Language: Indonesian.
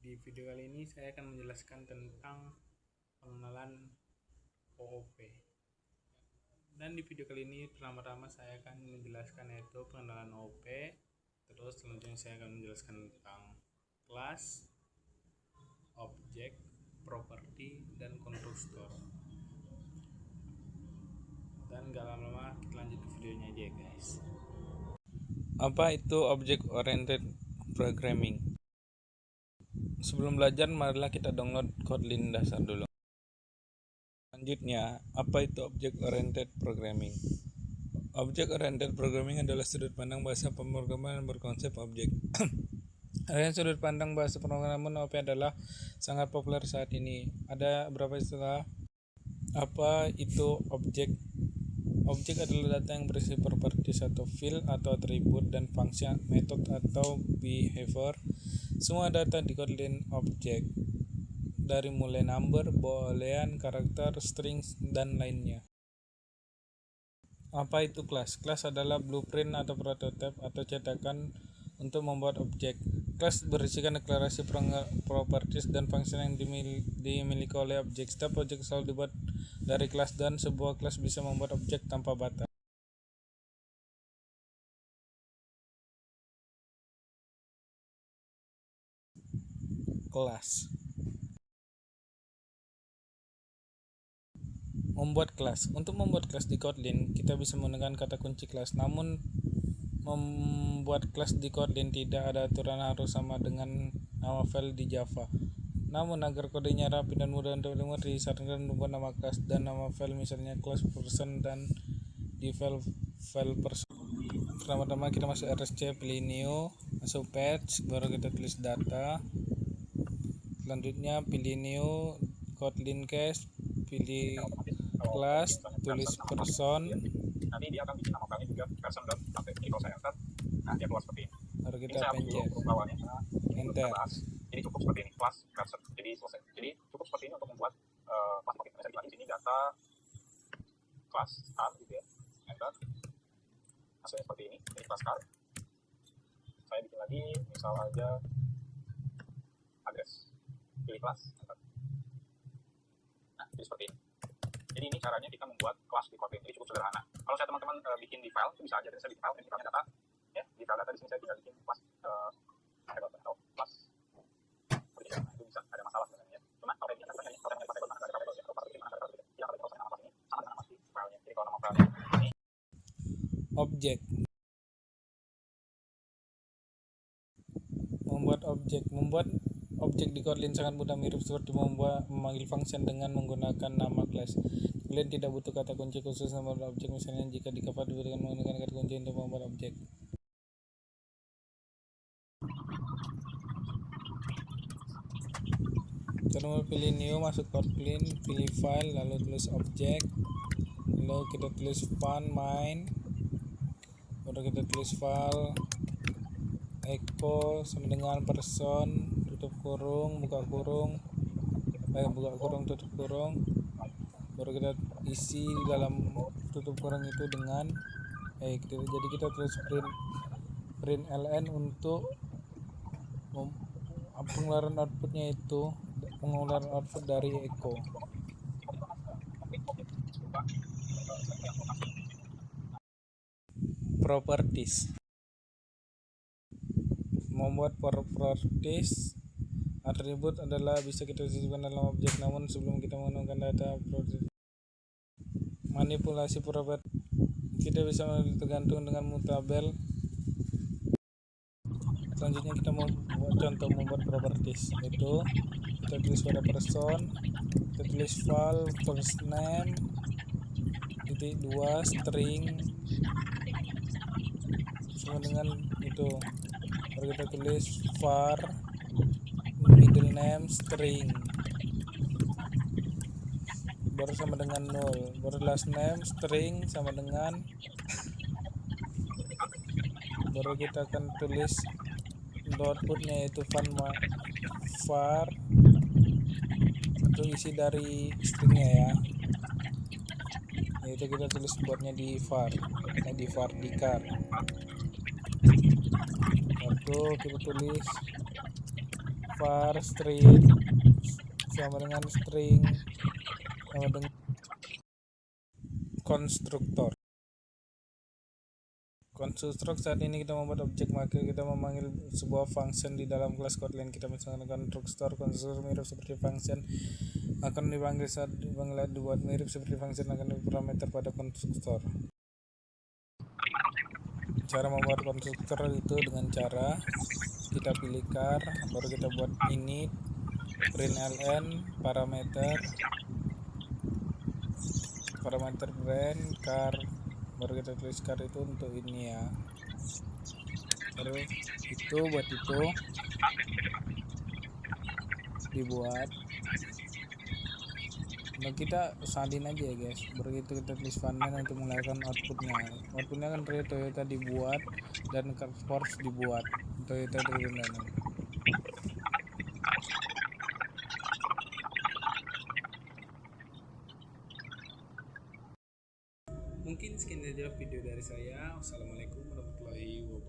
Di video kali ini saya akan menjelaskan tentang pengenalan OOP. Dan di video kali ini pertama-tama saya akan menjelaskan yaitu pengenalan OOP. Terus selanjutnya saya akan menjelaskan tentang kelas, objek, properti, dan konstruktor. Dan gak lama-lama kita lanjut ke videonya aja ya guys. Apa itu Object Oriented Programming? Sebelum belajar, marilah kita download Kotlin dasar dulu. Selanjutnya, apa itu Object Oriented Programming? Object Oriented Programming adalah sudut pandang bahasa pemrograman yang berkonsep objek. Aliran sudut pandang bahasa pemrograman OOP adalah sangat populer saat ini. Ada beberapa istilah. Apa itu objek? Objek adalah data yang berisi properties atau field atau atribut dan function, method atau behavior. Semua data di Kotlin objek, dari mulai number, boolean, karakter, strings, dan lainnya. Apa itu kelas? Kelas adalah blueprint atau prototipe atau cetakan untuk membuat objek. Kelas berisikan deklarasi properties dan fungsi yang dimiliki oleh objek. Setiap objek selalu dibuat dari kelas dan sebuah kelas bisa membuat objek tanpa batas. Kelas. Membuat kelas. Untuk membuat kelas di Kotlin, kita bisa menggunakan kata kunci kelas. Namun membuat kelas di Kotlin tidak ada aturan harus sama dengan nama file di Java. Namun agar kodenya rapi dan mudah untuk dimengerti, disarankan membuat nama kelas dan nama file, misalnya class person, dan di file person. Pertama-tama kita masuk RSC, pilih new, masuk patch, baru kita tulis data. Selanjutnya pilih new, Kotlin case, pilih kelas, tulis person. Nanti dia akan bikin nama filenya juga person dot sampai ini kalau saya enter, nah dia keluar seperti ini. Baru kita pencet awalnya, enter. Jadi cukup seperti ini, kelas person, jadi selesai. Jadi cukup seperti ini untuk membuat kelas objek. Saya bilang di sini data kelas start gitu ya, enter. Hasilnya seperti ini, ini kelas start. Saya bikin lagi, misal aja address, pilih kelas, enter. Nah, jadi seperti ini. Jadi ini caranya kita membuat kelas di Kotlin. Jadi cukup sederhana. Kalau saya teman-teman bikin di file, itu bisa aja. Saya bikin file, ini filenya data. Ya, di file data di sini saya bisa bikin kelas atau kelas. Nah, itu bisa ada masalah sebenarnya. Cuma kalau ini kalau saya pakai mana ada kabel ya, kalau pakai mana ada kabel. Ya, kalau saya nama ini sama dengan nama si filenya. Jadi kalau nama filenya ini objek. Membuat objek di Kotlin sangat mudah, mirip seperti memanggil function dengan menggunakan nama class. Kalian tidak butuh kata kunci khusus membuat objek, misalnya jika di cover diberikan menggunakan kata kunci untuk membuat objek. Terus pilih new, masuk Kotlin, pilih file, lalu tulis objek, lalu kita tulis fun main, baru kita tulis file echo sama dengan person, tutup kurung, buka kurung, tutup kurung, baru kita isi di dalam tutup kurung itu dengan jadi kita tulis print ln untuk pengeluaran outputnya, itu pengeluaran output dari echo. Properties. Membuat properties atribut adalah bisa kita sisipkan dalam objek, namun sebelum kita menggunakan data properties. Manipulasi properti kita bisa tergantung dengan mutabel. Selanjutnya kita membuat contoh membuat properties, itu kita tulis pada person, kita tulis file first name titik 2 string sama dengan itu, baru kita tulis var middle name string, baru sama dengan 0, baru last name string sama dengan, baru kita akan tulis outputnya yaitu var itu isi dari stringnya ya, yaitu kita tulis buatnya di var dikar. Lalu kita tulis var string sama dengan string sama dengan konstruktor. Konstruktor saat ini kita membuat objek, maka kita memanggil sebuah function di dalam kelas Kotlin. Kita misalkan konstruktor mirip seperti function akan dipanggil saat dibuat mirip seperti function akan diparameter pada konstruktor. Cara membuat konstruktor itu dengan cara kita pilih char, baru kita buat init, println, parameter brand char, baru kita tulis char itu untuk ini ya. Baru itu buat itu dibuat. Nah, kita salin aja ya guys, baru itu kita tulis funnel untuk mengeluarkan outputnya kan Toyota dibuat dan Force dibuat, Toyota redundant. Mungkin sekian saja video dari saya. Wassalamualaikum warahmatullahi wabarakatuh.